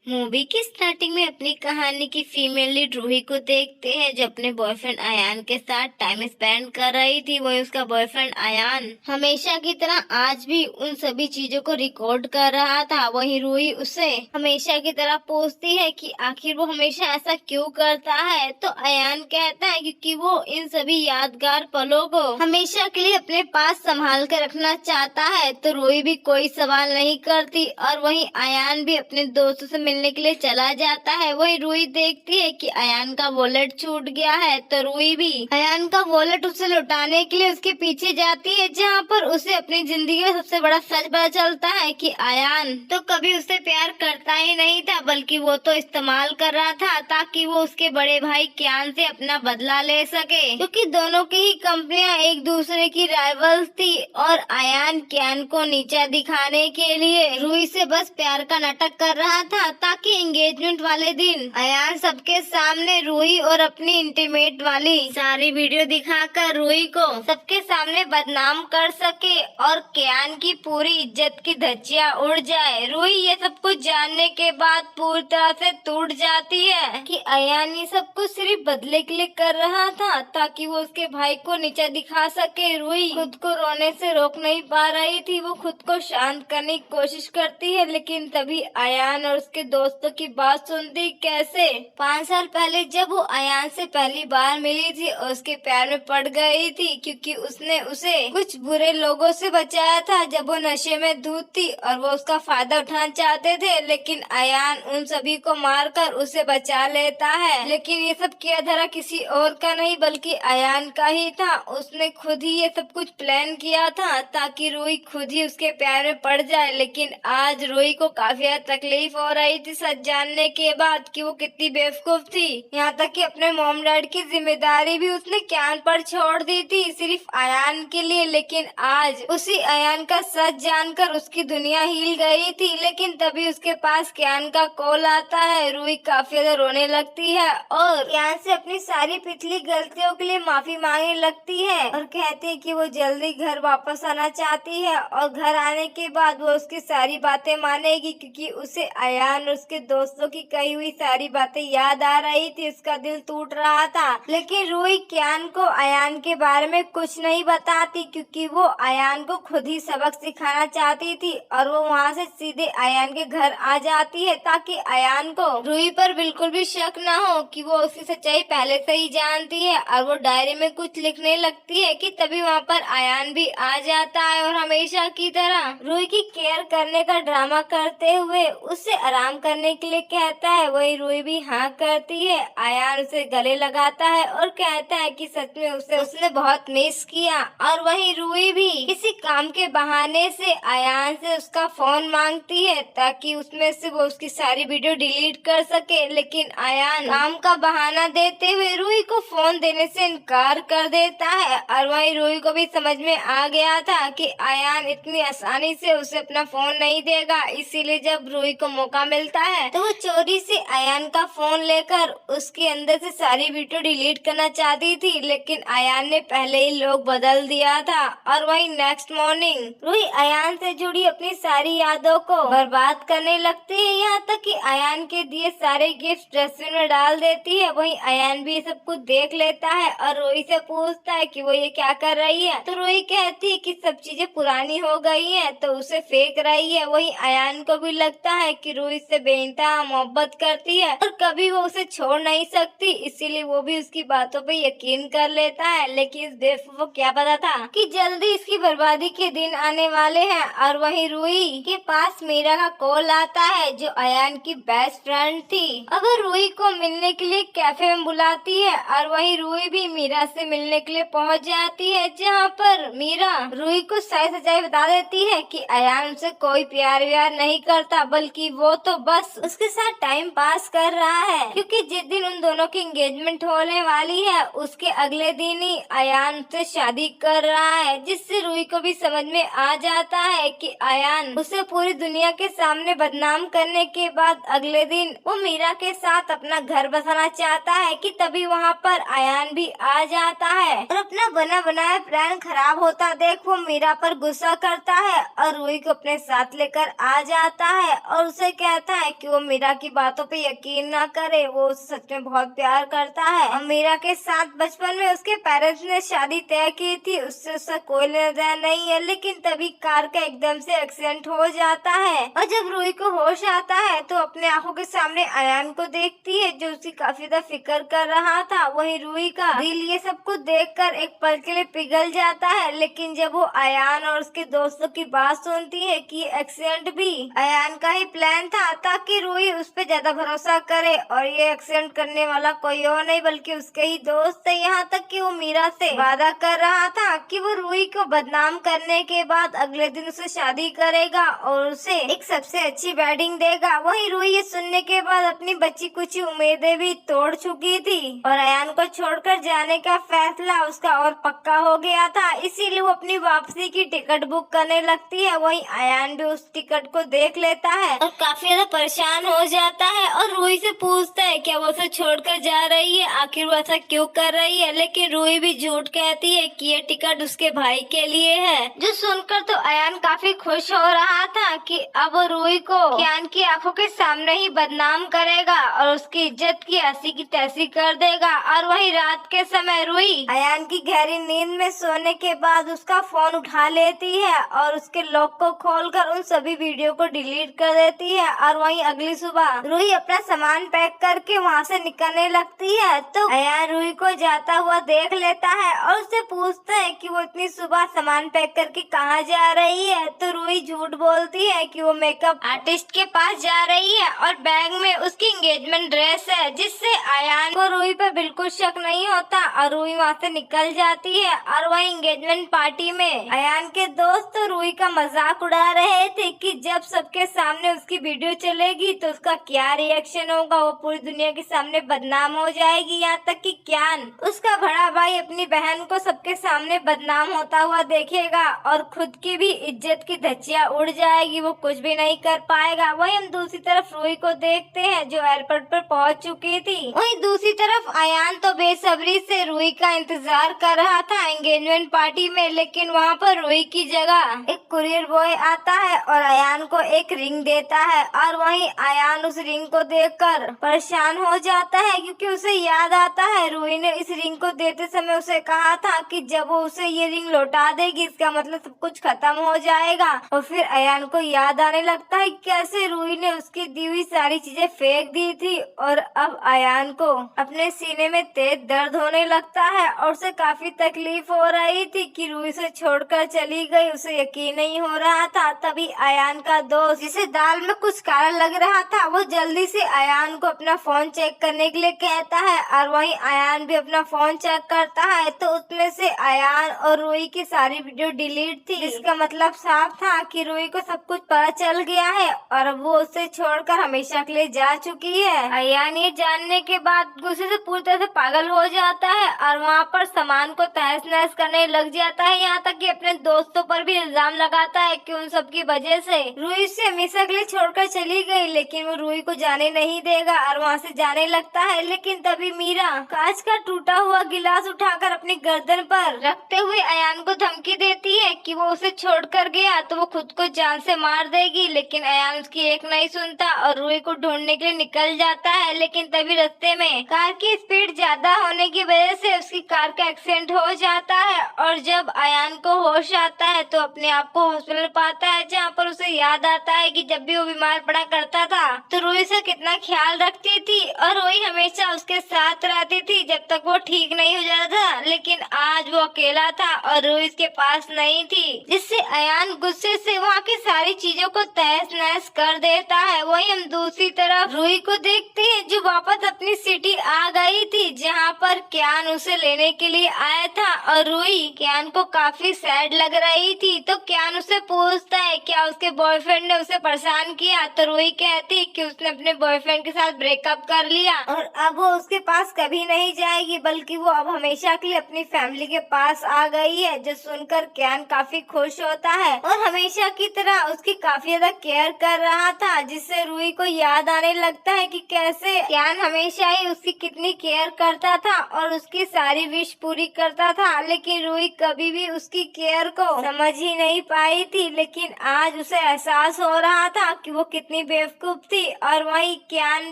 Movie की starting में अपनी कहानी की फीमेल लीड रूही को देखते हैं जो अपने बॉयफ्रेंड अयान के साथ टाइम स्पेंड कर रही थी। वही उसका बॉयफ्रेंड अयान हमेशा की तरह आज भी उन सभी चीजों को रिकॉर्ड कर रहा था। वही रूही उसे हमेशा की तरह पूछती है कि आखिर वो हमेशा ऐसा क्यों करता है, तो अयान कहता है क्योंकि वो इन सभी यादगार पलों को हमेशा के लिए अपने पास संभाल कर रखना चाहता है। तो रूही भी कोई सवाल नहीं करती और वही अयान भी अपने दोस्तों से मिलने के लिए चला जाता है। वही रूही देखती है कि अयान का वॉलेट छूट गया है, तो रूही भी अयान का वॉलेट उसे लौटाने के लिए उसके पीछे जाती है, जहाँ पर उसे अपनी जिंदगी का सबसे बड़ा सच पता चलता है कि अयान तो कभी उससे प्यार करता ही नहीं था, बल्कि वो तो इस्तेमाल कर रहा था ताकि वो उसके बड़े भाई क्यान से अपना बदला ले सके, क्योंकि दोनों की ही कंपनियां एक दूसरे की राइवल्स थी और अयान क्यान को नीचा दिखाने के लिए रूही से बस प्यार का नाटक कर रहा था ताकि एंगेजमेंट वाले दिन अयान सबके सामने रूही और अपनी इंटीमेट वाली सारी वीडियो दिखाकर रूही को सबके सामने बदनाम कर सके और क्यान की पूरी इज्जत की धज्जियां उड़ जाए। रूही ये सब कुछ जानने के बाद पूरी तरह से टूट जाती है कि अयान ये सब कुछ सिर्फ बदले के लिए कर रहा था ताकि वो उसके भाई को नीचा दिखा सके। रूही खुद को रोने से रोक नहीं पा रही थी, वो खुद को शांत करने की कोशिश करती है, लेकिन तभी अयान और उसके दोस्तों की बात सुनती कैसे 5 साल पहले जब वो अयान से पहली बार मिली थी और उसके प्यार में पड़ गई थी, क्योंकि उसने उसे कुछ बुरे लोगों से बचाया था जब वो नशे में धुत थी और वो उसका फायदा उठाना चाहते थे, लेकिन अयान उन सभी को मारकर उसे बचा लेता है। लेकिन ये सब किया धरा किसी और का नहीं बल्कि अयान का ही था। उसने खुद ही ये सब कुछ प्लान किया था ताकि रूही खुद ही उसके प्यार में पड़ जाए। लेकिन आज रूही को काफी तकलीफ हो रही थी सच जानने के बाद कि वो कितनी बेवकूफ थी। यहाँ तक कि अपने मॉम डैड की जिम्मेदारी भी उसने क्यान पर छोड़ दी थी सिर्फ अयान के लिए। लेकिन आज उसी अयान का सच जानकर उसकी दुनिया हिल गई थी। लेकिन तभी उसके पास क्यान का कॉल आता है। रूही काफी ज्यादा रोने लगती है और क्यान से अपनी सारी पिछली गलतियों के लिए माफी मांगने लगती है और कहती है कि वो जल्दी घर वापस आना चाहती है और घर आने के बाद वो उसकी सारी बातें मानेगी, क्योंकि उसे अयान और उसके दोस्तों की कही हुई सारी बातें याद आ रही थी। उसका दिल टूट रहा था, लेकिन रूही क्यान को अयान के बारे में कुछ नहीं बताती क्योंकि वो अयान को खुद ही सबक सिखाना चाहती थी और वो वहाँ से सीधे अयान के घर आ जाती है ताकि अयान को रूही पर बिल्कुल भी शक न हो कि वो उसकी सच्चाई पहले से ही जानती है। और वो डायरी में कुछ लिखने लगती है कि तभी वहाँ पर अयान भी आ जाता है और हमेशा की तरह रूही की केयर करने का ड्रामा करते हुए उससे आराम करने के लिए कहता है। वही रूही भी हाँ करती है। अयान उसे गले लगाता है और कहता है कि सच में उसने बहुत मिस किया। और वही रूही भी किसी काम के बहाने से अयान से उसका फोन मांगती है ताकि उसमें से वो उसकी सारी वीडियो डिलीट कर सके, लेकिन अयान काम का बहाना देते हुए रूही को फोन देने से इनकार कर देता है। और वही रूही को भी समझ में आ गया था कि अयान इतनी आसानी से उसे अपना फोन नहीं देगा, इसीलिए जब रूही को मौका मिलता है तो वो चोरी से अयान का फोन लेकर उसके अंदर से सारी वीडियो डिलीट करना चाहती थी, लेकिन अयान ने पहले ही लोग बदल दिया था। और वही नेक्स्ट मॉर्निंग रूही अयान से जुड़ी अपनी सारी यादों को बर्बाद करने लगती है, यहाँ तक कि अयान के दिए सारे गिफ्ट डस्टबिन में डाल देती है। वही अयान भी सब कुछ देख लेता है और रूही से पूछता है कि वो ये क्या कर रही है, तो रूही कहती है कि सब चीजें पुरानी हो गई है तो उसे फेंक रही है। वही अयान को भी लगता है कि रूही से बेइंतहा मोहब्बत करती है और कभी वो उसे छोड़ नहीं सकती, इसीलिए वो भी उसकी बातों पे यकीन कर लेता है। लेकिन इस बेवकूफ को क्या पता था कि जल्दी इसकी बर्बादी के दिन आने वाले हैं। और वही रूही के पास मीरा का कॉल आता है जो अयान की बेस्ट फ्रेंड थी। अब रूही को मिलने के लिए कैफे में बुलाती है और वही रूही भी मीरा से मिलने के लिए पहुंच जाती है, जहां पर मीरा रूही को सही सच्चाई बता देती है कि अयान उसे कोई प्यार व्यार नहीं करता, बल्कि वो तो बस उसके साथ टाइम पास कर रहा है, क्योंकि जिस दिन उन दोनों की एंगेजमेंट होने वाली है उसके अगले दिन ही अयान से शादी कर रहा है, जिससे रूही को भी समझ में आ जाता है कि अयान उसे पूरी दुनिया के सामने बदनाम करने के बाद अगले दिन वो मीरा के साथ अपना घर बसाना चाहता है कि तभी वहाँ पर अयान भी आ जाता है और अपना बना बनाया प्लान खराब होता देख वो मीरा पर गुस्सा करता है और रूही को अपने साथ लेकर आ जाता है और उसे कहता है कि वो मीरा की बातों पे यकीन ना करे, वो उसे सच में बहुत प्यार करता है और मीरा के साथ बचपन में उसके पेरेंट्स ने शादी तय की थी, उससे उसका कोई लेना देना नहीं है। लेकिन तभी कार का एकदम से एक्सीडेंट हो जाता है और जब रूही को होश आता है तो अपने आंखों के सामने अयान को देखती है जो उसकी काफी ज्यादा फिक्र कर रहा था। वही रूही का दिल ये सब कुछ देखकर एक पल के लिए पिघल जाता है। लेकिन जब वो अयान और उसके दोस्तों की बात सुनती है कि एक्सीडेंट भी अयान का ही प्लान था ताकि रूही उस पर ज्यादा भरोसा करे और ये एक्सीडेंट करने वाला कोई और नहीं बल्कि उसके ही दोस्त है। यहाँ तक कि वो मीरा से वादा कर रहा था कि वो रूही को बदनाम करने के बाद अगले दिन उसे शादी करेगा और उसे एक सबसे अच्छी वेडिंग देगा। वही रूही ये सुनने के बाद अपनी बची कुछ उम्मीदें भी तोड़ चुकी थी और अयान को छोड़कर जाने का फैसला उसका और पक्का हो गया था, इसीलिए वो अपनी वापसी की टिकट बुक करने लगती है। वही अयान भी उस टिकट को देख लेता है और काफी ज्यादा परेशान हो जाता है और रूही से पूछता है क्या वो उसे छोड़कर जा रही है, आखिर वो ऐसा क्यों कर रही है। लेकिन रूही भी झूठ कहती है कि ये टिकट उसके भाई के लिए है। जो सुनकर तो अयान काफी खुश हो रहा था कि अब रूही को कियान की आंखों के सामने ही बदनाम करेगा और उसकी इज्जत की ऐसी की तैसी कर देगा। और वही रात के समय रूही अयान की गहरी नींद में सोने के बाद उसका फोन उठा लेती है और उसके लॉक को खोलकर उन सभी वीडियो को डिलीट कर देती है। और वहीं अगली सुबह रूही अपना सामान पैक करके वहाँ से निकलने लगती है तो अयान रूही को जाता हुआ देख लेता है और उससे पूछता है कि वो इतनी सुबह सामान पैक करके कहाँ जा रही है। तो रूही झूठ बोलती है कि वो मेकअप आर्टिस्ट के पास जा रही है और बैग में उसकी एंगेजमेंट ड्रेस है, जिससे अयान को रूही पर बिल्कुल शक नहीं होता और रूही वहाँ से निकल जाती है। और वही एंगेजमेंट पार्टी में अयान के दोस्त रूही का मजाक उड़ा रहे थे कि जब सबके सामने उसकी वीडियो चलेगी तो उसका क्या रिएक्शन होगा, वो पूरी दुनिया के सामने बदनाम हो जाएगी। यहाँ तक कि कियान उसका बड़ा भाई अपनी बहन को सबके सामने बदनाम होता हुआ देखेगा और खुद की भी इज्जत की धज्जियां उड़ जाएगी, वो कुछ भी नहीं कर पाएगा। वही हम दूसरी तरफ रूही को देखते हैं जो एयरपोर्ट पर पहुंच चुकी थी। वही दूसरी तरफ अयान तो बेसब्री से रूही का इंतजार कर रहा था एंगेजमेंट पार्टी में। लेकिन वहाँ पर रूही की जगह एक कुरियर बॉय आता है और अयान को एक रिंग देता है और वहीं अयान उस रिंग को देखकर परेशान हो जाता है क्योंकि उसे याद आता है रूही ने इस रिंग को देते समय उसे कहा था कि जब वो उसे ये रिंग लौटा देगी इसका मतलब सब कुछ खत्म हो जाएगा। और फिर अयान को याद आने लगता है कैसे रूही ने उसकी दी हुई सारी चीजें फेंक दी थी और अब अयान को अपने सीने में तेज दर्द होने लगता है और उसे काफी तकलीफ हो रही थी कि रूही से छोड़कर चली गई, उसे यकीन नहीं हो रहा था। तभी अयान का दोस्त जिसे दाल में कुछ काला लग रहा था वो जल्दी से अयान को अपना फोन चेक करने के लिए कहता है और वहीं अयान भी अपना फोन चेक करता है तो उसमें से अयान और रूही की सारी वीडियो डिलीट थी। इसका मतलब साफ था कि रूही को सब कुछ पता चल गया है और अब वो उसे छोड़कर हमेशा के लिए जा चुकी है। अयान ये जानने के बाद गुस्से से पूरी तरह से पागल हो जाता है और वहाँ पर सामान को तहस नहस करने लग जाता है। यहाँ तक कि अपने दोस्तों पर भी इल्जाम लगाता है कि उन सब की वजह से रूही से हमेशा के लिए छोड़कर चली गई, लेकिन वो रूही को जाने नहीं देगा और वहाँ से जाने लगता है। लेकिन तभी मीरा कांच का टूटा हुआ गिलास उठाकर अपनी गर्दन पर रखते हुए अयान को धमकी देती है कि वो उसे छोड़कर गया तो वो खुद को जान से मार देगी। लेकिन अयान उसकी एक नहीं सुनता और रूही को ढूंढने के लिए निकल जाता है। लेकिन तभी रास्ते में कार की स्पीड ज्यादा होने की वजह से उसकी कार का एक्सीडेंट हो जाता है और जब अयान को होश आता है तो अपने आप को हॉस्पिटल पाता है, जहाँ पर उसे याद आता है कि जब भी वो बीमार पड़ा करता था तो रूही से कितना ख्याल रखती थी और रूही हमेशा उसके साथ रहती थी जब तक वो ठीक नहीं हो जाता था। लेकिन आज वो अकेला था और रूही उसके पास नहीं थी, जिससे अयान गुस्से से वहाँ की सारी चीजों को तहस नहस कर देता है। वही हम दूसरी तरफ रूही को देखते हैं जो वापस अपनी सिटी आ गई थी जहाँ पर कियान उसे लेने के लिए आया था और रूही कियान को काफी सैड लग रही थी। तो कियान उसे पूछता है क्या उसके बॉयफ्रेंड ने उसे परेशान किया, तो रूही कहती कि उसने अपने बॉयफ्रेंड के साथ ब्रेकअप कर लिया और अब वो उसके पास कभी नहीं जाएगी बल्कि वो अब हमेशा के लिए अपनी फैमिली के पास आ गई है। जो सुनकर कियान काफी खुश होता है और हमेशा की तरह उसकी काफी ज्यादा केयर कर रहा था, जिससे रूही को याद आने लगता है कि कैसे क्यान हमेशा ही उसकी कितनी केयर करता था और उसकी सारी विश पूरी करता था, लेकिन रूही कभी भी उसकी केयर को समझ ही नहीं पाई थी। लेकिन आज उसे एहसास हो रहा था कि वो कितनी बेवकूफ थी। और वहीं क्यान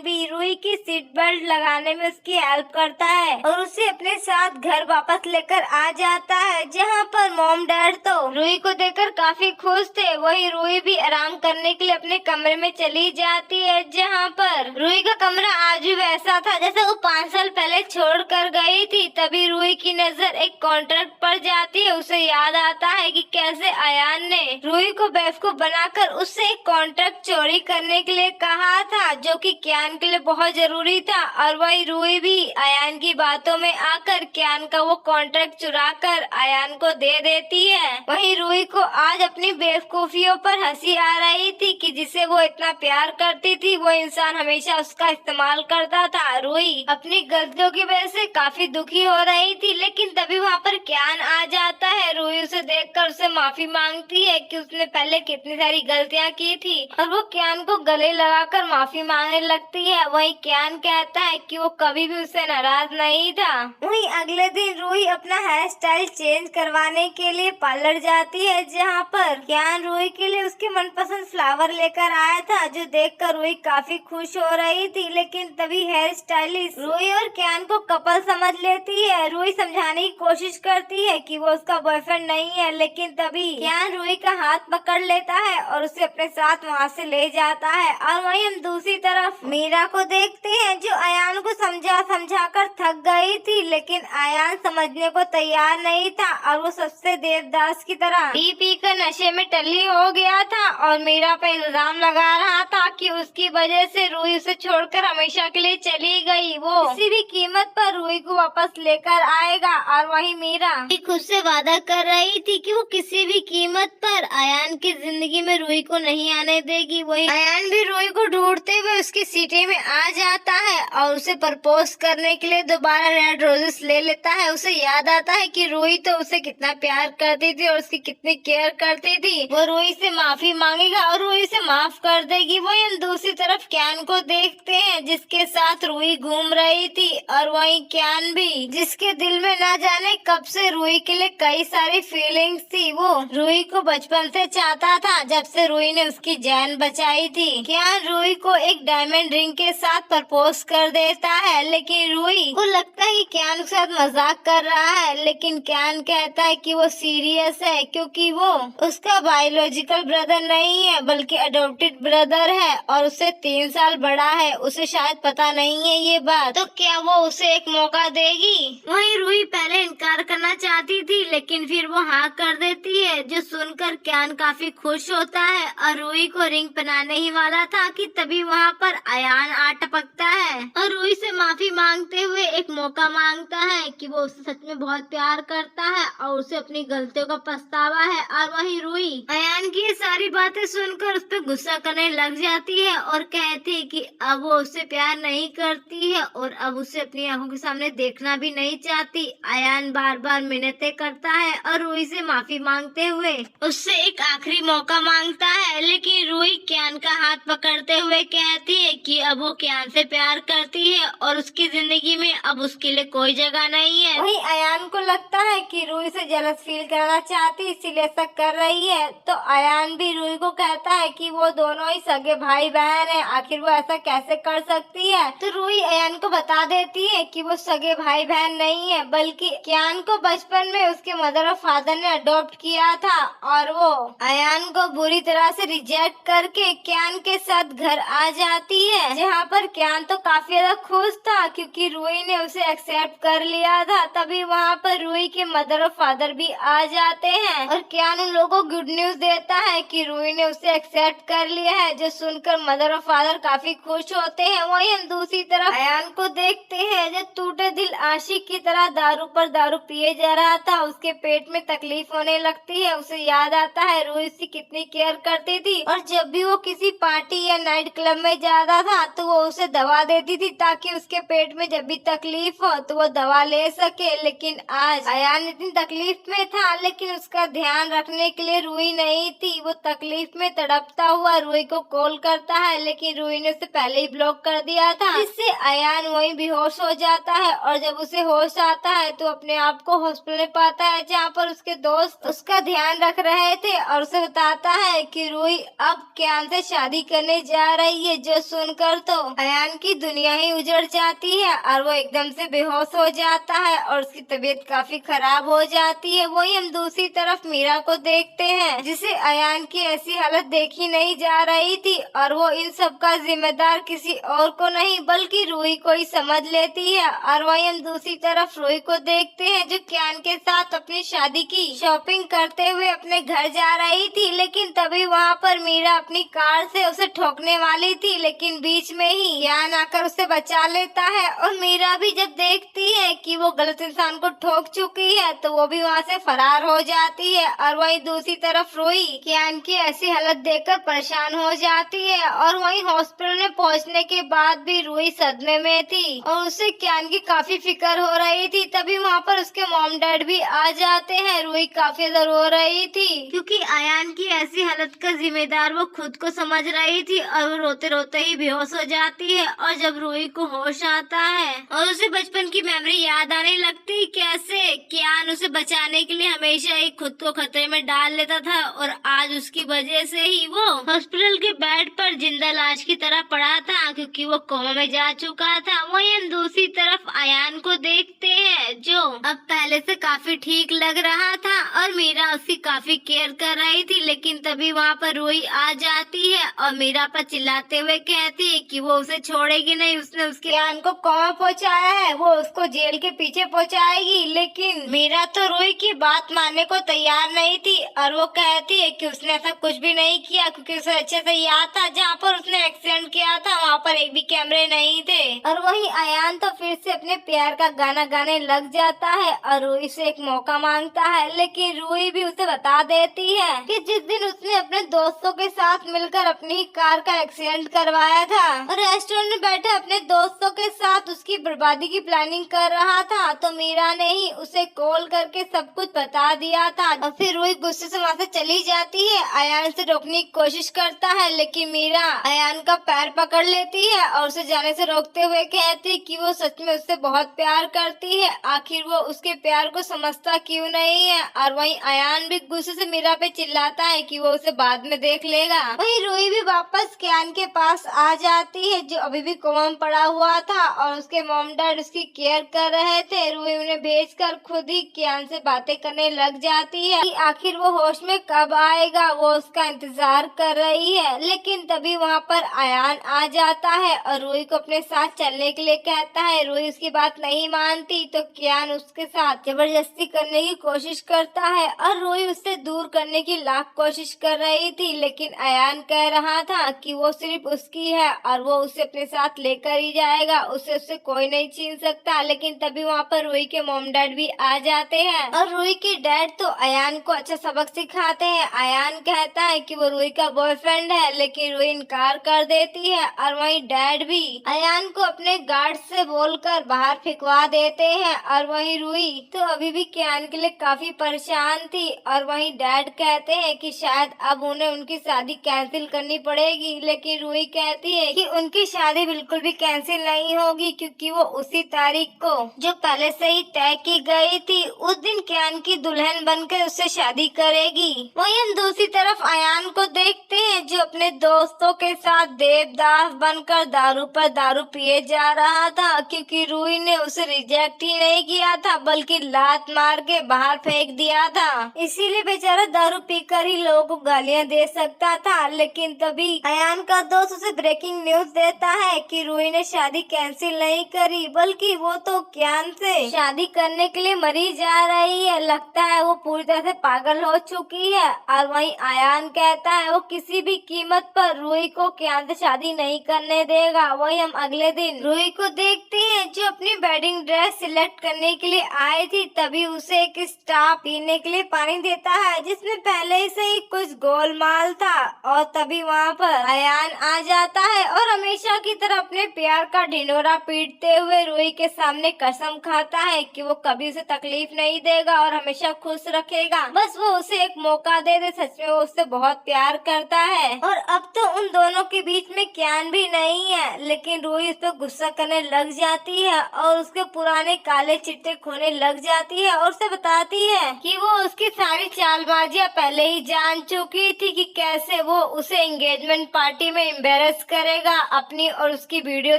भी रूही की सीट बेल्ट लगाने में उसकी हेल्प करता है और उसे अपने साथ घर वापस लेकर आ जाता है, जहाँ पर मॉम डैड तो रूही को देखकर काफी खुश थे। वहीं रूही भी आराम करने के लिए अपने कमरे में चली जाती है, जहाँ पर रूही का कमरा आज भी वैसा था जैसे वो 5 साल पहले छोड़ कर गई थी। तभी रूही की नजर एक कॉन्ट्रैक्ट पर जाती है। उसे याद आता है कि कैसे अयान ने रूही को बेवकूफ बनाकर उससे एक कॉन्ट्रैक्ट चोरी करने के लिए कहा था, जो कि क्यान के लिए बहुत जरूरी था। और वही रूही भी अयान की बातों में आकर क्यान का वो कॉन्ट्रैक्ट चुरा कर अयान को दे देती है। वही रूही को आज अपनी बेवकूफियों पर हंसी आ रही थी कि जिसे वो इतना प्यार करती थी वो इंसान हमेशा उसका इस्तेमाल करता था। रूही अपनी गलतियों की वजह से काफी दुखी हो रही थी, लेकिन तभी वहाँ पर क्यान आ जाता है। रूही उसे देखकर उसे माफी मांगती है कि उसने पहले कितनी सारी गलतियाँ की थी और वो क्यान को गले लगाकर माफी मांगने लगती है। वही क्यान कहता है कि वो कभी भी उससे नाराज नहीं था। वहीं अगले दिन रूही अपना हेयर स्टाइल चेंज करवाने के लिए पार्लर जाती है, जहाँ पर क्यान रूही के लिए उसके मनपसंद फ्लावर लेकर आया था, जो देखकर रूही काफी खुश हो रही थी। लेकिन तभी हेयर स्टाइलिस्ट रूही और क्यान को कपल समझ लेती है। रूही समझाने की कोशिश करती है कि वो उसका बॉयफ्रेंड नहीं है, लेकिन तभी क्यान रूही का हाथ पकड़ लेता है और उसे अपने साथ वहाँ से ले जाता है। और वहीं हम दूसरी तरफ मीरा को देखते हैं, जो अयान को समझा कर थक गई थी, लेकिन अयान समझने को तैयार नहीं था और वो सबसे देवदास की तरह पी कर नशे में टल्ली हो गया था और मीरा पे इल्जाम लगा रहा था कि उसकी वजह से रूही उसे छोड़कर हमेशा के लिए चली गई। वो किसी भी कीमत पर रूही को वापस लेकर आएगा। और वहीं मीरा खुद से वादा कर रही थी कि वो किसी भी कीमत पर अयान की जिंदगी में रूही को नहीं आने देगी। वही अयान भी रूही को ढूंढते हुए उसकी सिटी में आ जाता है और उसे प्रपोज करने के लिए दोबारा रेड रोजेस ले लेता है। उसे याद आता है कि रूही तो उसे कितना प्यार करती थी और उसकी कितनी केयर करती थी। वो रूही से माफी मांगेगा और रूही से माफ कर देगी। वही हम दूसरी तरफ क्यान को देखते हैं, जिसके साथ रूही घूम रही थी और वही क्यान भी, जिसके दिल में ना जाने कब से रूही के लिए कई सारी फीलिंग्स थी। वो रूही को बचपन से चाहता था, जब से रूही ने उसकी जान बचाई थी। क्यान रूही को एक डायमंड रिंग के साथ प्रपोज कर देता है, लेकिन रूही को लगता है कि क्यान के साथ मजाक कर रहा है, लेकिन क्यान कहता है कि वो सीरियस है, क्योंकि वो उसका बायोलॉजिकल ब्रदर नहीं है बल्कि अडॉप्टेड ब्रदर है और उससे 3 साल बड़ा है। उसे शायद पता नहीं है ये बात, तो क्या वो उसे एक मौका देगी? वहीं रूही पहले इनकार करना चाहती थी, लेकिन फिर वो हाँ कर देती है, जो सुनकर क्यान काफी खुश होता है और रूही को रिंग पहनाने ही वाला था कि तभी वहाँ पर अयान आ टपकता है और रूही से माफी मांगते हुए एक मौका मांगता है कि वो उससे सच में बहुत प्यार करता है और उसे अपनी गलतियों का पछतावा है। और वहीं रूही अयान की ये सारी बातें सुनकर उस पर गुस्सा करने लग जाती है और कहती है कि अब वो उससे प्यार नहीं करती है और अब उसे अपनी आंखों के सामने देखना भी नहीं चाहती। अयान बार बार मिन्नतें करता है और रूही से माफी मांगते हुए उससे एक आखिरी मौका मांगता है, लेकिन रूही क्यान का हाथ पकड़ते हुए कहती है कि अब वो क्यान से प्यार करती है और उसकी जिंदगी में अब उसके लिए कोई जगह नहीं है। वहीं अयान को लगता है कि रूही से जेलस फील करना चाहती, इसीलिए ऐसा कर रही है। तो अयान भी रूही को कहता है कि वो दोनों ही सगे भाई बहन है, आखिर वो ऐसा कैसे कर सकती है। तो रूही अयान को बता देती है कि वो सगे भाई बहन नहीं है, बल्कि क्यान को बचपन में उसके मदर और फादर ने अडॉप्ट किया था और वो अयान को बुरी तरह से रिजेक्ट करके क्यान के साथ घर आ जाती है, जहाँ पर क्यान तो काफी ज्यादा खुश था क्योंकि रूही ने उसे एक्सेप्ट कर लिया था। तभी वहाँ पर रूही के मदर और फादर भी आ जाते हैं और क्यान उन लोगों को गुड न्यूज देता है कि रूही ने उसे एक्सेप्ट कर लिया है, जो सुनकर मदर और फादर काफी खुश होते हैं। वहीं हम दूसरी तरफ अयान को देखते हैं जब टूटे दिल आशिक की तरह दारू पर दारू पिए जा रहा था, उसके पेट में तकलीफ होने लगती है। उसे याद आता है रूही उसकी कितनी केयर करती थी और जब भी वो किसी पार्टी या नाइट क्लब में जाता था तो वो उसे दवा देती थी ताकि उसके पेट में जब भी तकलीफ हो तो वो दवा ले सके। लेकिन आज अयान इतनी तकलीफ में था लेकिन उसका ध्यान रखने के लिए रूही नहीं थी। वो तकलीफ में तड़पता हुआ रूही को कॉल करता है लेकिन रूही ने उसे पहले ही ब्लॉक कर दिया था, जिससे अयान वहीं बेहोश हो जाता है और जब उसे होश आता है तो अपने आप को हॉस्पिटल में पाता है जहाँ पर उसके दोस्त उसका ध्यान रख रहे थे और उसे बताता है कि रूही अब कियान से शादी करने जा रही है। जो सुनकर तो अयान की दुनिया ही उजड़ जाती है और वो एकदम से बेहोश हो जाता है और उसकी तबीयत काफी खराब हो जाती है। वही हम दूसरी तरफ मीरा को देखते हैं जिसे अयान की ऐसी हालत देखी नहीं जा रही थी और वो इन सब का जिम्मेदार किसी और को नहीं बल्कि रूही को ही समझ लेती है। और वही हम दूसरी तरफ रूही को देखते हैं जो कियान के साथ अपनी शादी की शॉपिंग करते हुए अपने घर जा रही थी, लेकिन तभी वहाँ पर मीरा अपनी कार से उसे ठोकने वाली थी लेकिन बीच में ही कियान आकर उसे बचा लेता है। और मीरा भी जब देखती है कि वो गलत इंसान को ठोक चुकी है तो वो भी वहाँ से फरार हो जाती है। और वही दूसरी तरफ रूही कियान की ऐसी हालत देखकर परेशान हो जाती है और वही हॉस्पिटल में पहुँचने के बाद भी रूही सदमे में थी और उसे कियान की काफी फिक्र हो रही थी। तभी वहाँ पर उसके मॉम डैड भी आ जाते हैं। रूही काफी ज्यादा रो रही थी क्योंकि अयान की ऐसी हालत का जिम्मेदार वो खुद को समझ रही थी और वो रोते रोते ही बेहोश हो जाती है। और जब रूही को होश आता है और उसे बचपन की मेमोरी याद आने लगती कैसे कियान उसे बचाने के लिए हमेशा ही खुद को खतरे में डाल लेता था और आज उसकी वजह से ही वो हॉस्पिटल के बेड पर जिंदा लाश की तरह पड़ा था क्योंकि वो कोमा में जा चुका था। वहीं हम दूसरी तरफ अयान को देखते हैं जो अब पहले से काफी ठीक लग रहा था और मीरा उसकी काफी केयर कर रही थी, लेकिन तभी वहाँ पर रूही आ जाती है और मीरा पर चिल्लाते हुए कहती है कि वो उसे छोड़ेगी नहीं, उसने उसके अयान को कोमा पहुँचाया है, वो उसको जेल के पीछे पहुँचाएगी। लेकिन मीरा तो रूही की बात मानने को तैयार नहीं थी और वो कहती है कि उसने ऐसा कुछ भी नहीं किया क्योंकि उसे अच्छे से याद था जहाँ पर उसने एक्सीडेंट किया था वहाँ पर एक भी कैमरे नहीं थे। और वही अयान तो फिर से अपने प्यार का गाना गाने लग जाता है और रूही से एक मौका मांगता है, लेकिन रूही भी उसे बता देती है कि जिस दिन उसने अपने दोस्तों के साथ मिलकर अपनी ही कार का एक्सीडेंट करवाया था और रेस्टोरेंट में बैठे अपने दोस्तों के साथ उसकी बर्बादी की प्लानिंग कर रहा था तो मीरा ने ही उसे कॉल करके सब कुछ बता दिया था। और फिर रूही गुस्से से वहाँ से चली जाती है। अयान से रोकने की कोशिश करता है लेकिन मीरा अयान का पैर पकड़ लेती है और उसे जाने से रोकते हुए कहती है कि वो सच में उससे बहुत प्यार करती है, आखिर वो उसके प्यार को समझता क्यों नहीं है। और वहीं अयान भी गुस्से से मीरा पे चिल्लाता है कि वो उसे बाद में देख लेगा। वहीं रूही भी वापस कियान के पास आ जाती है जो अभी भी कोमा में पड़ा हुआ था और उसके मॉम डैड उसकी केयर कर रहे थे। रूही उन्हें भेजकर खुद ही कियान से बातें करने लग जाती है कि आखिर वो होश में कब आएगा, वो उसका इंतजार कर रही है। लेकिन तभी वहाँ पर अयान आ जाता है और रूही को अपने साथ चलने के लिए कहता है। रूही उसकी बात नहीं मानती तो कियान उसके साथ जबरदस्ती करने की कोशिश करता है और रूही उससे दूर करने की लाख कोशिश कर रही थी, लेकिन अयान कह रहा था कि वो सिर्फ उसकी है और वो उसे अपने साथ लेकर ही जाएगा, उससे कोई नहीं छीन सकता। लेकिन तभी वहाँ पर रूही के मॉम डैड भी आ जाते हैं और रूही के डैड तो अयान को अच्छा सबक सिखाते हैं। अयान कहता है कि वो रूही का बॉयफ्रेंड है लेकिन रूही इनकार कर देती है और वहीं डैड भी अयान को अपने गार्ड से बोलकर बाहर फेंकवा देते हैं। और वहीं रूही तो अभी भी कियान के लिए काफी परेशान थी और वहीं डैड कहते हैं कि शायद अब उन्हें उनकी शादी कैंसिल करनी पड़ेगी, लेकिन रूही कहती है कि उनकी शादी बिल्कुल भी कैंसिल नहीं होगी क्योंकि वो उसी तारीख को जो पहले से ही तय की गई थी उस दिन कियान की दुल्हन बनकर उससे शादी करेगी। वहीं हम दूसरी तरफ अयान को देखते हैं जो अपने दोस्तों के साथ देवदास बनकर दारू पर दारू पिए जा रहा था क्योंकि रूही ने उसे रिजेक्ट ही नहीं नहीं किया था बल्कि लात मार के बाहर फेंक दिया था। इसीलिए बेचारा दारू पीकर ही लोगों को गालियां दे सकता था। लेकिन तभी अयान का दोस्त उसे ब्रेकिंग न्यूज देता है कि रूही ने शादी कैंसिल नहीं करी बल्कि वो तो कियान से शादी करने के लिए मरी जा रही है। लगता है वो पूरी तरह से पागल हो चुकी है। और वहीं अयान कहता है वो किसी भी कीमत पर रूही को कियान से शादी नहीं करने देगा। वही हम अगले दिन रूही को देखते हैं जो अपनी वेडिंग ड्रेस सिलेक्ट करने के लिए आई थी। तभी उसे एक स्टाफ पीने के लिए पानी देता है जिसमें पहले से ही कुछ गोलमाल था। और तभी वहाँ पर अयान आ जाता है और हमेशा की तरह अपने प्यार का ढिंढोरा पीटते हुए रूही के सामने कसम खाता है कि वो कभी उसे तकलीफ नहीं देगा और हमेशा खुश रखेगा। बस वो उसे एक मौका दे दे। सच में वो उससे बहुत प्यार करता है। और अब तो उन दोनों के बीच में कियान भी नहीं है। लेकिन रूही उस पर गुस्सा करने लग जाती है और उसके पुराने काले चिट्टे खोने लग जाती है और उसे बताती है कि वो उसकी सारी चालबाजियां पहले ही जान चुकी थी कि कैसे वो उसे एंगेजमेंट पार्टी में एम्बेरस करेगा अपनी और उसकी वीडियो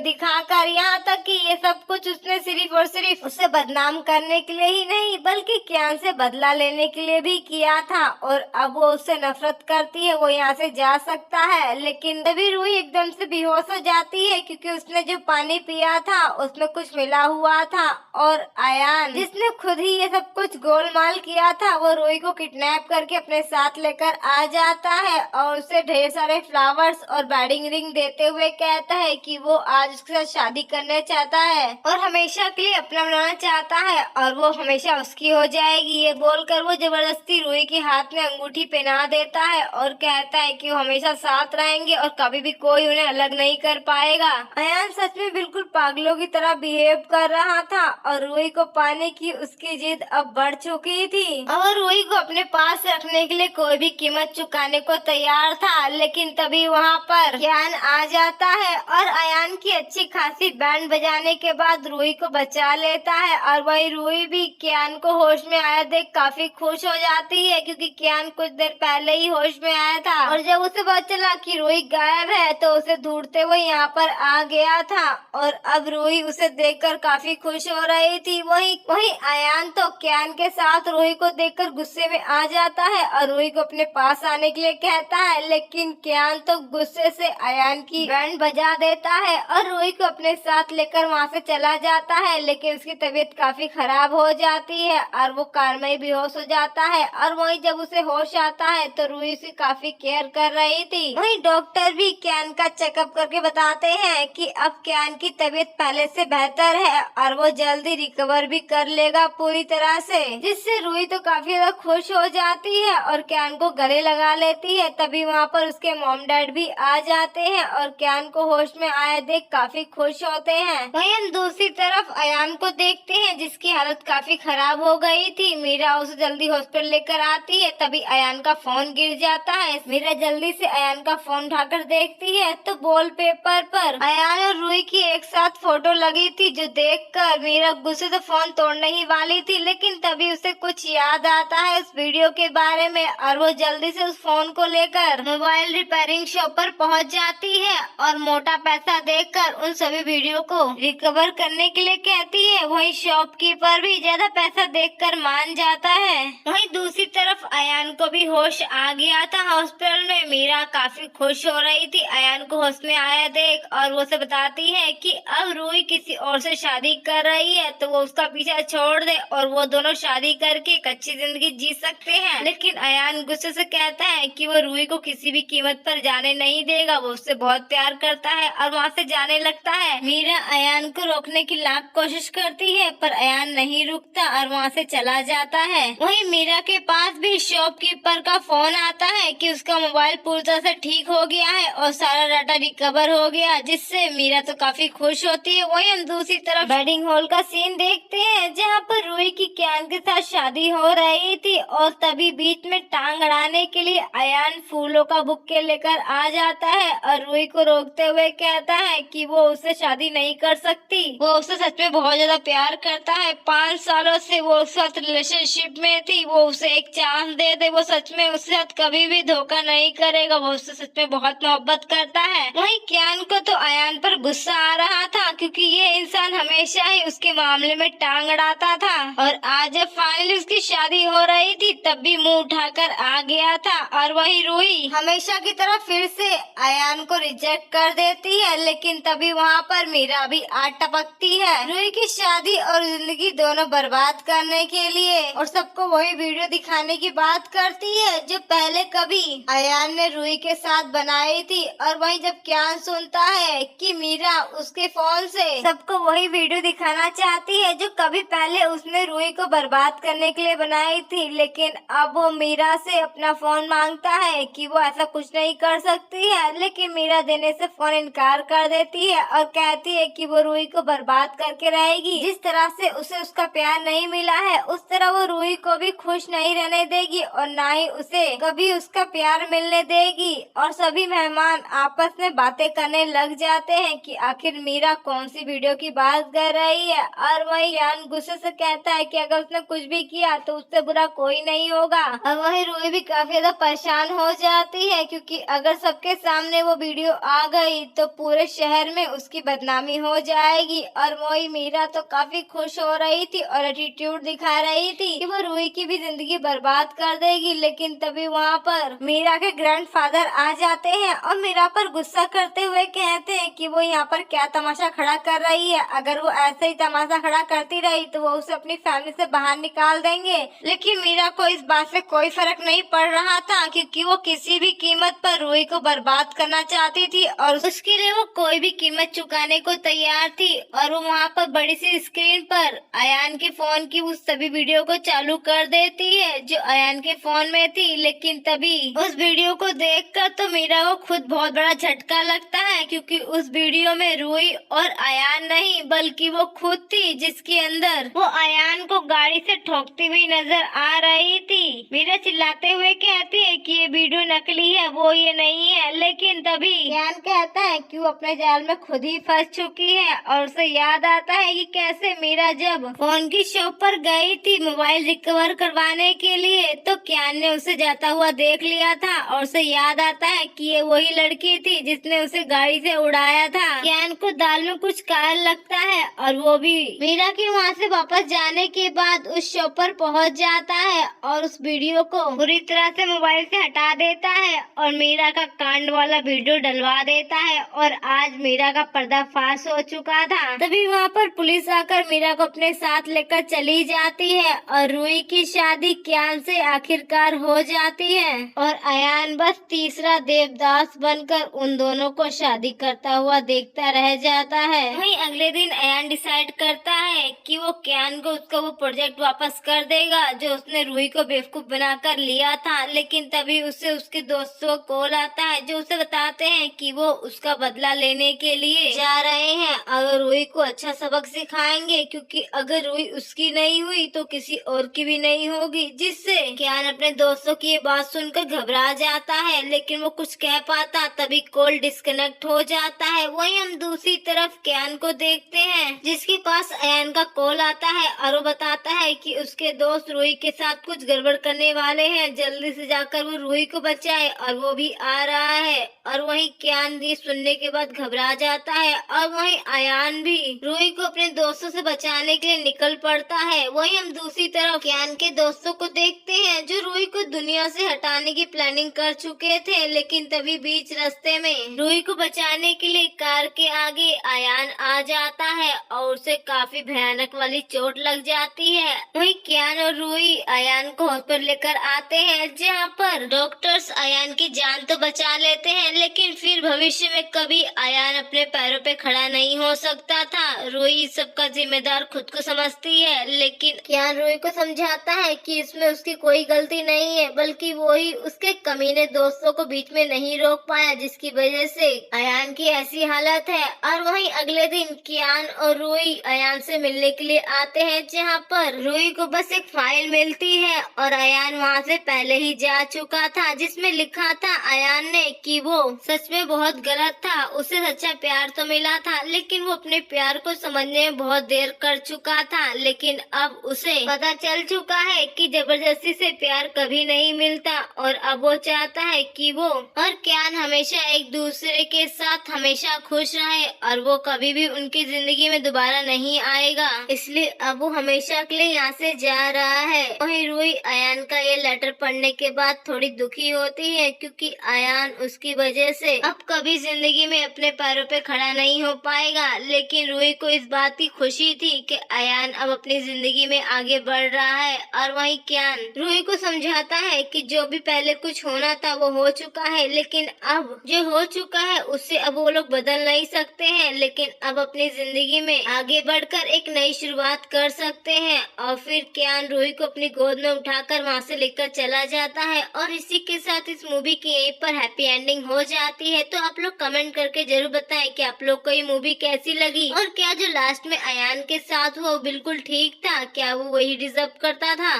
दिखाकर। यहाँ तक कि ये सब कुछ उसने सिर्फ और सिर्फ उसे बदनाम करने के लिए ही नहीं बल्कि कियान से बदला लेने के लिए भी किया था। और अब वो उससे नफरत करती है। वो यहाँ से जा सकता है लेकिन तभी रूही एकदम से बेहोश हो जाती है क्योंकि उसने जो पानी पिया था उसमें कुछ मिला हुआ था। और अयान जिसने खुद ही ये सब कुछ गोलमाल किया था वो रूही को किडनैप करके अपने साथ लेकर आ जाता है और उसे ढेर सारे फ्लावर्स और वेडिंग रिंग देते हुए कहता है कि वो आज उसके साथ शादी करना चाहता है और हमेशा के लिए अपना बनाना चाहता है और वो हमेशा उसकी हो जाएगी। ये बोलकर वो जबरदस्ती रूही के हाथ में अंगूठी पहना देता है और कहता है कि वो हमेशा साथ रहेंगे और कभी भी कोई उन्हें अलग नहीं कर पाएगा। अयान सच में बिल्कुल पागलों की तरह बिहेव कर रहा था और रूही को पाने की उसकी जिद अब बढ़ चुकी थी और रूही को अपने पास रखने के लिए कोई भी कीमत चुकाने को तैयार था। लेकिन तभी वहाँ पर कियान आ जाता है और अयान की अच्छी खासी बैंड बजाने के बाद रूही को बचा लेता है। और वही रूही भी कियान को होश में आया देख काफी खुश हो जाती है क्योंकि कियान कुछ देर पहले ही होश में आया था। और जब उसे पता चला कि रूही गायब है तो उसे ढूंढते हुए यहाँ पर आ गया था और अब रूही उसे देखकर काफी खुश हो रही थी। वही अयान तो कियान के साथ रूही को देखकर गुस्से में आ जाता है और रूही को अपने पास आने के लिए कहता है। लेकिन कियान तो गुस्से से अयान की बैंड बजा देता है और रूही को अपने साथ लेकर वहाँ से चला जाता है। लेकिन उसकी तबीयत काफी खराब हो जाती है और वो कार में ही बेहोश हो जाता है। और वही जब उसे होश आता है तो रूही उसे काफी केयर कर रही थी। वही डॉक्टर भी कियान का चेकअप करके बताते हैं कि अब कियान की तबीयत पहले से बेहतर है और वो जल्दी रिकवर भी कर लेगा पूरी तरह से, जिससे रूही तो काफी ज्यादा खुश हो जाती है और कियान को गले लगा लेती है। तभी वहाँ पर उसके मॉम डैड भी आ जाते हैं और कियान को होश में आया देख काफी खुश होते हैं। वहीं हम दूसरी तरफ अयान को देखते हैं जिसकी हालत काफी खराब हो गई थी। मीरा उसे जल्दी हॉस्पिटल लेकर आती है। तभी अयान का फोन गिर जाता है। मीरा जल्दी से अयान का फोन उठाकर देखती है तो वॉल पेपर पर अयान और रूही की एक साथ फोटो लगी थी जो देखकर मीरा गुस्से से फोन तोड़ने ही वाली थी। लेकिन तभी उसे कुछ याद आता है उस वीडियो के बारे में और वो जल्दी से उस फोन को लेकर मोबाइल रिपेयरिंग शॉप पर पहुंच जाती है और मोटा पैसा देकर उन सभी वीडियो को रिकवर करने के लिए कहती है। वहीं शॉपकीपर भी ज्यादा पैसा देखकर मान जाता है। वहीं दूसरी तरफ अयान को भी होश आ गया था हॉस्पिटल में। मीरा काफी खुश हो रही थी अयान को होश में आया देख और वो उसे बताती है कि अब रूही किसी और से शादी कर रही है तो वो उसका पीछा छोड़ दे और वो दोनों शादी करके एक अच्छी जिंदगी जी सकते हैं। लेकिन अयान गुस्से से कहता है कि वो रूही को किसी भी कीमत पर जाने नहीं देगा। वो उससे बहुत प्यार करता है और वहाँ से जाने लगता है। मीरा अयान को रोकने की लाख कोशिश करती है पर अयान नहीं रुकता और वहाँ से चला जाता है। वहीं मीरा के पास भी शॉपकीपर का फोन आता है कि उसका मोबाइल पूरी तरह से ठीक हो गया है और सारा डाटा रिकवर हो गया, जिससे मीरा तो काफी खुश होती है। वहीं हम दूसरी तरफ वेडिंग हॉल का सीन देखते हैं जहाँ पर रूही की कियान के साथ शादी हो रही थी और तभी बीच में टांग अड़ाने के लिए अयान फूलों का बुक्के लेकर आ जाता है और रूही को रोकते हुए कहता है कि वो उससे शादी नहीं कर सकती। वो उससे सच में बहुत ज्यादा प्यार करता है। 5 सालों से वो उसके साथ रिलेशनशिप में थी। वो उसे एक चांस दे दे, वो सच में उसके साथ कभी भी धोखा नहीं करेगा। वो उससे सच में बहुत मोहब्बत करता है। वहीं कियान को तो अयान पर गुस्सा आ रहा था क्योंकि ये इंसान हमेशा ही उसके मामले मामले में टांग अड़ाता था, और आज जब फाइनली उसकी शादी हो रही थी तब भी मुंह उठाकर आ गया था। और वही रूही हमेशा की तरह फिर से अयान को रिजेक्ट कर देती है, लेकिन तभी वहाँ पर मीरा भी आ टपकती है रूही की शादी और जिंदगी दोनों बर्बाद करने के लिए, और सबको वही वीडियो दिखाने की बात करती है जो पहले कभी अयान ने रूही के साथ बनाई थी। और वहीं जब कियान सुनता है कि मीरा उसके फोन से सबको वही वीडियो दिखाना चाहती है जो कभी पहले उसने रूही को बर्बाद करने के लिए बनाई थी, लेकिन अब वो मीरा से अपना फोन मांगता है कि वो ऐसा कुछ नहीं कर सकती है, लेकिन मीरा देने से फोन इनकार कर देती है और कहती है कि वो रूही को बर्बाद करके रहेगी। जिस तरह से उसे उसका प्यार नहीं मिला है उस तरह वो रूही को भी खुश नहीं रहने देगी और ना ही उसे कभी उसका प्यार मिलने देगी। और सभी मेहमान आपस में बातें करने लग जाते हैं कि आखिर मीरा कौन सी वीडियो की बात कर रही है। और वही कियान गुस्से से कहता है कि अगर उसने कुछ भी किया तो उससे बुरा कोई नहीं होगा। और वही रूही भी काफी ज्यादा परेशान हो जाती है, क्योंकि अगर सबके सामने वो वीडियो आ गई तो पूरे शहर में उसकी बदनामी हो जाएगी। और वही मीरा तो काफी खुश हो रही थी और एटीट्यूड दिखा रही थी कि वो रूही की भी जिंदगी बर्बाद कर देगी, लेकिन तभी वहाँ पर मीरा के ग्रैंडफादर आ जाते हैं और मीरा पर गुस्सा करते हुए कहते हैं कि वो यहाँ पर क्या तमाशा खड़ा कर रही है। अगर वो ऐसे ही तमाशा खड़ा करती रही तो वो उसे अपनी फैमिली से बाहर निकाल देंगे। लेकिन मीरा को इस बात से कोई फर्क नहीं पड़ रहा था, क्योंकि वो किसी भी कीमत पर रूही को बर्बाद करना चाहती थी और उसके लिए वो कोई भी कीमत चुकाने को तैयार थी। और वो वहाँ पर बड़ी सी स्क्रीन पर अयान के फोन की उस सभी वीडियो को चालू कर देती है जो अयान के फोन में थी। लेकिन तभी उस वीडियो को देखकर तो मीरा को खुद बहुत बड़ा झटका लगता है, क्योंकि उस वीडियो में रूही और अयान नहीं बल्कि वो खुद थी, जिसके अंदर वो अयान को गाड़ी से ठोकती हुई नजर आ रही थी। मीरा चिल्लाते हुए कहती है कि ये वीडियो नकली है, वो ये नहीं है। लेकिन तभी कियान कहता है कि वो अपने जाल में खुद ही फंस चुकी है और उसे याद आता है कि कैसे मीरा जब फोन की शॉप पर गई थी मोबाइल रिकवर करवाने के लिए तो कियान ने उसे जाता हुआ देख लिया था, और उसे याद आता है कि ये वही लड़की थी जिसने उसे गाड़ी से उड़ाया था। कियान को दाल में कुछ कायल लगता है और वो भी मीरा के वहाँ से वापस जाने के बाद उस शॉप पर पहुँच जाता है और उस वीडियो को पूरी तरह से मोबाइल से हटा देता है और मीरा का कांड वाला वीडियो डलवा देता है। और आज मीरा का पर्दाफाश हो चुका था। तभी वहाँ पर पुलिस आकर मीरा को अपने साथ लेकर चली जाती है और रूही की शादी कियान से आखिरकार हो जाती है और अयान बस तीसरा देवदास बनकर उन दोनों को शादी करता हुआ देखता रह जाता है। वहीं अगले दिन अयान डिसाइड करता है कि वो कियान को उसका वो प्रोजेक्ट वापस कर देगा जो उसने रूही को बेवकूफ बनाकर लिया था। लेकिन तभी उसे उसके दोस्तों का कॉल आता है जो उसे बताते हैं कि वो उसका बदला लेने के लिए जा रहे हैं और रूही को अच्छा सबक सिखाएंगे, क्योंकि अगर रूही उसकी नहीं हुई तो किसी और की भी नहीं होगी। जिससे कियान अपने दोस्तों की ये बात सुनकर घबरा जाता है, लेकिन वो कुछ कह पाता तभी कॉल डिस्कनेक्ट हो जाता है। वहीं हम दूसरी तरफ कियान को देखते हैं जिसके पास अयान का कॉल आता है और वो बताता है कि उसके दोस्त रूही के साथ कुछ गड़बड़ करने वाले हैं, जल्दी से जाकर वो रूही को बचाए और वो भी आ रहा है। और वहीं कियान ये सुनने के बाद घबरा जाता है और वहीं अयान भी रूही को अपने दोस्तों से बचाने के लिए निकल पड़ता है। वहीं हम दूसरी तरफ कियान के दोस्तों को देखते हैं जो रूही को दुनिया से हटाने की प्लानिंग कर चुके थे, लेकिन तभी बीच रास्ते में रूही को बचाने के लिए कार के आगे अयान आ जाता है और उसे काफी भयानक वाली चोट लग जाती है। वहीं कियान और रूही अयान को हॉस्पिटल लेकर आते हैं जहाँ पर डॉक्टर्स अयान की जान तो बचा लेते हैं, लेकिन फिर भविष्य में कभी अयान अपने पैरों पे खड़ा नहीं हो सकता था। रूही सबका जिम्मेदार खुद को समझती है, लेकिन कियान रूही को समझाता है कि इसमें उसकी कोई गलती नहीं है, बल्कि वो ही उसके कमीने दोस्तों को बीच में नहीं रोक पाया जिसकी वजह से अयान की ऐसी हालत है। और वहीं अगले दिन कियान और रूही अयान से मिलने के लिए आते हैं जहाँ पर रूही को बस एक फाइल मिलती है और अयान वहाँ से पहले ही जा चुका था जिसमें लिखा था अयान ने कि वो सच में बहुत गलत था, उसे सच्चा प्यार तो मिला था लेकिन वो अपने प्यार को समझने में बहुत देर कर चुका था, लेकिन अब उसे पता चल चुका है कि जबरदस्ती से प्यार कभी नहीं मिलता और अब वो चाहता है कि वो और कियान हमेशा एक दूसरे के साथ हमेशा खुश रहे और वो कभी भी उनकी जिंदगी में दोबारा नहीं आएगा, इसलिए अब वो हमेशा के लिए यहाँ से जा रहा है। वहीं रूही अयान का ये लेटर पढ़ने के बाद थोड़ी दुखी होती है, क्योंकि अयान उसकी वजह से अब कभी जिंदगी में अपने पैरों पे खड़ा नहीं हो पाएगा। लेकिन रूही को इस बात की खुशी थी कि अयान अब अपनी जिंदगी में आगे बढ़ रहा है। और वहीं कियान रूही को समझाता है कि जो भी पहले कुछ होना था वो हो चुका है, लेकिन अब जो हो चुका है उससे अब वो लोग बदल नहीं सकते हैं, लेकिन अब अपनी जिंदगी में आगे बढ़कर एक नई शुरुआत कर सकते हैं। और फिर कियान रूही को अपनी गोद में उठाकर वहाँ से लेकर चला जाता है और इसी के साथ इस मूवी की यहीं पर हैप्पी एंडिंग हो जाती है। तो आप लोग कमेंट करके जरूर बताएं कि आप लोग को ये मूवी कैसी लगी और क्या जो लास्ट में अयान के साथ हुआ वो बिल्कुल ठीक था, क्या वो वही डिजर्व करता था।